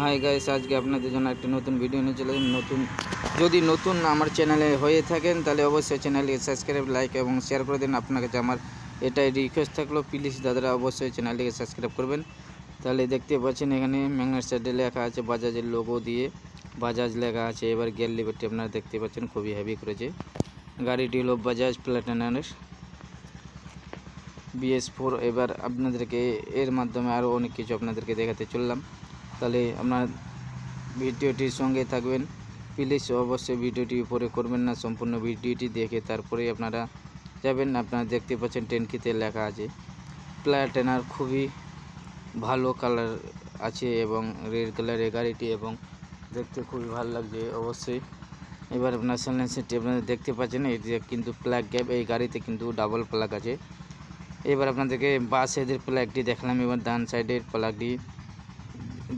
Hi guys, আজকে আপনাদের জন্য একটা নতুন ভিডিও নিয়ে চলে নতুন যদি নতুন আমার চ্যানেলে হয়ে থাকেন তাহলে অবশ্যই চ্যানেলটিকে সাবস্ক্রাইব, লাইক এবং শেয়ার করে দিন। আপনার কাছে আমার এটাই রিকোয়েস্ট থাকলো, প্লিজ দাদারা অবশ্যই চ্যানেলটিকে সাবস্ক্রাইব করবেন। তাহলে দেখতে পাচ্ছেন এখানে ম্যাগনেট সাইডে লেখা আছে বাজাজের লোগো দিয়ে বাজাজ লেখা আছে। এবার গিয়ার লিভারটি আপনারা দেখতে পাচ্ছেন খুবই হেভি করেছে। গাড়িটি হলো বাজাজ প্লাটিনামের BS4। এবার আপনাদেরকে এর মাধ্যমে আরও অনেক কিছু আপনাদেরকে দেখাতে চললাম। তাহলে আপনার ভিডিওটির সঙ্গে থাকবেন, প্লিজ অবশ্যই ভিডিওটি উপরে করবেন না, সম্পূর্ণ ভিডিওটি দেখে তারপরে আপনারা যাবেন। আপনারা দেখতে পাচ্ছেন ট্যাঙ্কিতে লেখা আছে প্লাটিনার, খুবই ভালো কালার আছে এবং রেড কালারের গাড়িটি এবং দেখতে খুবই ভালো লাগছে অবশ্যই। এবার আপনার সাইলেন্সারটি আপনারা দেখতে পাচ্ছেন, এটি কিন্তু প্লাগ গ্যাপ, এই গাড়িতে কিন্তু ডাবল প্লাগ আছে। এবার আপনাদেরকে বাস সাইডের প্লাগটি দেখালাম, এবার ডান সাইডের প্লাগটি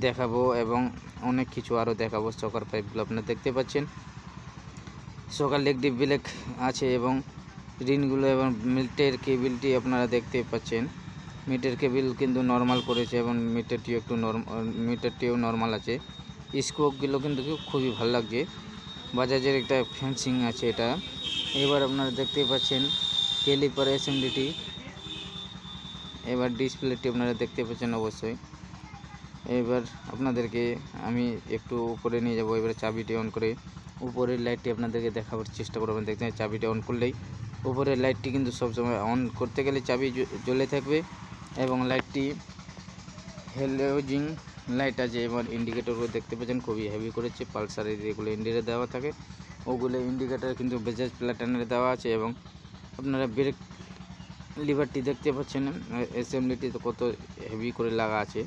দেখাবো এবং অনেক কিছু আরও দেখাবো। সকার পাইপগুলো আপনারা দেখতে পাচ্ছেন, সকার লেগটি ব্লেক আছে এবং রিনগুলো এবং মিটার কেবিলটি আপনারা দেখতে পাচ্ছেন। মিটার কেবিল কিন্তু নর্মাল করেছে এবং মিটারটিও নর্মাল আছে। স্কোপগুলো কিন্তু খুবই ভালো লাগছে, বাজাজের একটা ফেন্সিং আছে এটা। এবার আপনারা দেখতে পাচ্ছেন ক্যালিপার অ্যাসেম্বলিটি, এবার ডিসপ্লেটি আপনারা দেখতে পাচ্ছেন অবশ্যই। এবার আপনাদেরকে আমি একটু উপরে নিয়ে যাব। এবারে চাবিটি অন করে উপরের লাইটটি আপনাদেরকে দেখাবার চেষ্টা করবেন। দেখতে চাবিটি অন করলেই উপরের লাইটটি কিন্তু সবসময় অন করতে গেলে চাবি জ্বলে থাকবে এবং লাইটটি হ্যালোজিং লাইট আছে। এবার ইন্ডিকেটরগুলো দেখতে পাচ্ছেন খুবই হেভি করেছে, পালসারের যেগুলো ইন্ডিকেটর দেওয়া থাকে ওগুলো ইন্ডিকেটর কিন্তু বাজাজ প্লাটিনার দেওয়া আছে। এবং আপনারা ব্রেক লিভারটি দেখতে পাচ্ছেন, অ্যাসেম্বলিটি তো কত হেভি করে লাগা আছে।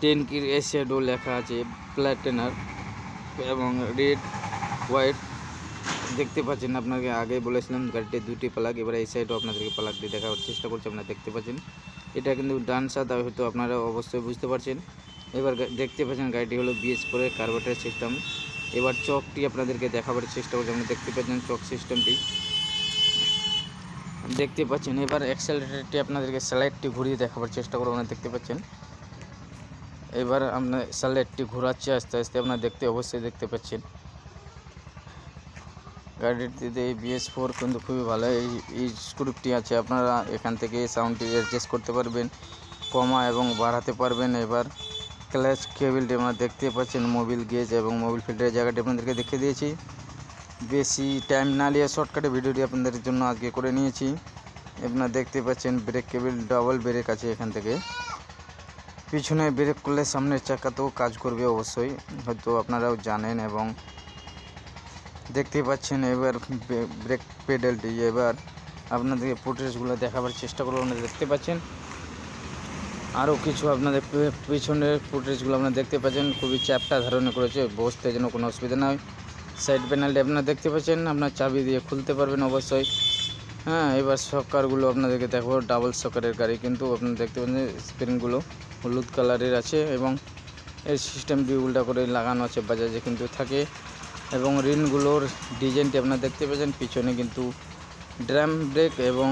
ট্যাঙ্কির এশিয়াডো লেখা আছে প্লাটিনার এবং রেড হোয়াইট দেখতে পাচ্ছেন। আপনাকে আগে বলেছিলাম গাড়িতে দুটি প্লাগ, এবার এই সাইডও আপনাদেরকে প্লাগ দিয়ে দেখার চেষ্টা করছি। আপনারা দেখতে পাচ্ছেন এটা কিন্তু ডান সাদা, হয়তো আপনারা অবশ্যই বুঝতে পারছেন। এবার দেখতে পাচ্ছেন গাড়িটি হলো BS4 এর কার্বোরেটর সিস্টেম। এবার চকটি আপনাদেরকে দেখাবার চেষ্টা করছি। আপনারা দেখতে পাচ্ছেন চক সিস্টেমটি দেখতে পাচ্ছেন। এবার অ্যাক্সেলারেটরটি আপনাদেরকে স্লাইডটি ঘুরিয়ে দেখাবার চেষ্টা করব। আপনারা দেখতে পাচ্ছেন এবার আপনার স্লাইডটি ঘোরাচ্ছে আস্তে আস্তে, আপনারা অবশ্যই দেখতে পাচ্ছেন। গাড়িটিতে এই BS4 কিন্তু খুবই ভালো। এই স্ক্রুপটি আছে, আপনারা এখান থেকে সাউন্ডটি অ্যাডজাস্ট করতে পারবেন, কমা এবং বাড়াতে পারবেন। এবার ক্লাচ কেবিলটি আপনারা দেখতে পাচ্ছেন, মোবিল গেজ এবং মোবিল ফিল্টারের জায়গাটি আপনাদেরকে দেখিয়ে দিয়েছি। বেশি টাইম না নিয়ে শর্টকাটে ভিডিওটি আপনাদের জন্য আজকে করে নিয়েছি। আপনারা দেখতে পাচ্ছেন ব্রেক কেবিল, ডাবল ব্রেক আছে এখান থেকে। পিছনে ব্রেক করলে সামনের চাকাতেও কাজ করবে অবশ্যই, হয়তো আপনারাও জানেন এবং দেখতে পাচ্ছেন। এবার ব্রেক পেডেলটি, এবার আপনাদেরকে ফুটেজগুলো দেখাবার চেষ্টা করবো। আপনারা দেখতে পাচ্ছেন আরও কিছু আপনাদের পিছনের ফুটেজগুলো আপনারা দেখতে পাচ্ছেন, খুবই চ্যাপটা ধারণা করেছে, বসতে যেন কোনো অসুবিধা না হয়। সাইড প্যানেলটি আপনারা দেখতে পাচ্ছেন, আপনার চাবি দিয়ে খুলতে পারবেন অবশ্যই। এবার সকারগুলো আপনাদেরকে দেখো, ডাবল সকারের গাড়ি কিন্তু আপনারা দেখতে পাচ্ছেন স্প্রিংগুলো হলুদ কালারের আছে এবং এর সিস্টেমটি উল্টা করে লাগানো আছে, বাজাজে কিন্তু থাকে। এবং রিনগুলোর ডিজাইনটি আপনারা দেখতে পাচ্ছেন, পিছনে কিন্তু ড্রাম ব্রেক এবং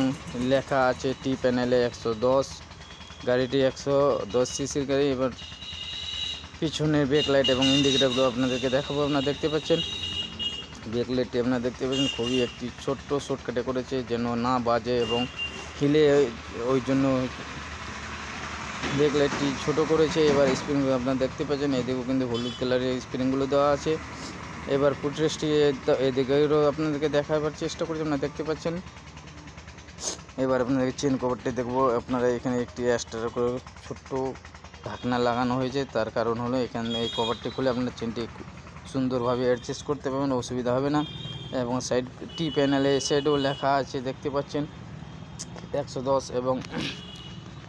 লেখা আছে টি প্যানেলে 110। গাড়িটি 110 সিসির গাড়ি। এবার পিছনের ব্রেক লাইট এবং ইন্ডিকেটারগুলো আপনাদেরকে দেখাবো। আপনারা দেখতে পাচ্ছেন ব্রেক লাইটটি আপনারা দেখতে পাচ্ছেন খুবই একটি ছোট্ট শর্টকাটে করেছে যেন না বাজে এবং হিলে, ওই জন্য ব্রেক লাইটটি ছোটো করেছে। এবার স্প্রিংগুলো আপনারা দেখতে পাচ্ছেন, এদিকেও কিন্তু হলুদ কালারের স্প্রিংগুলো দেওয়া আছে। এবার ফুটরেস্টটি এদিকেও আপনাদেরকে দেখাবার চেষ্টা করছি, আপনারা দেখতে পাচ্ছেন। এবার আপনাদেরকে চেন কভারটি দেখবো। আপনারা এখানে একটি এক্সট্রা করে ছোট্ট ঢাকনা লাগানো হয়েছে, তার কারণ হলো এখানে এই কভারটি খুলে আপনার চেনটি সুন্দরভাবে অ্যাডজাস্ট করতে পারবেন, অসুবিধা হবে না। এবং সাইড টি প্যানেলে সাইডেও লেখা আছে দেখতে পাচ্ছেন 110। এবং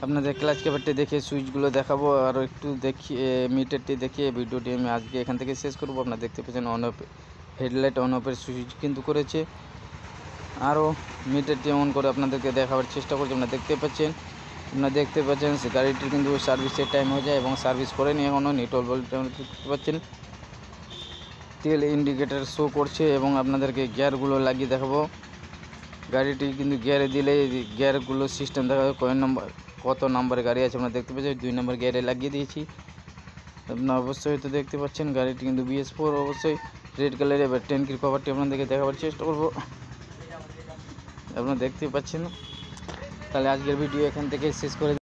আপনাদের ক্লাচ কেবারটি দেখে সুইচগুলো দেখাবো, আরও একটু দেখিয়ে মিটারটি দেখিয়ে ভিডিওটি আমি আজকে এখান থেকে শেষ করব। আপনারা দেখতে পাচ্ছেন অন অফ হেডলাইট অন অফের সুইচ কিন্তু করেছে। আরও মিটারটি অন করে আপনাদেরকে দেখাবার চেষ্টা করছি। আপনারা দেখতে পাচ্ছেন গাড়িটির কিন্তু সার্ভিসের টাইম হয়ে যায় এবং সার্ভিস করেনি এখনও। নিটল বলতে দেখতে পাচ্ছেন তেল ইন্ডিকেটার শো করছে এবং আপনাদেরকে গিয়ারগুলো লাগিয়ে দেখাবো। গাড়িটি কিন্তু গিয়ারে দিলে গিয়ারগুলো সিস্টেম দেখা যাবে, কয়েন নম্বর কত নম্বরের গাড়ি আছে আপনারা দেখতে পাচ্ছেন। 2 নম্বর গিয়ারে লাগিয়ে দিয়েছি। আপনারা অবশ্যই তো দেখতে পাচ্ছেন গাড়িটি কিন্তু BS4 অবশ্যই রেড কালারের। এবার ট্যাঙ্কির কভারটি আপনাদেরকে দেখাবার চেষ্টা করব, আপনারা দেখতে পাচ্ছেন। তাহলে আজকের ভিডিও এখান থেকে শেষ করে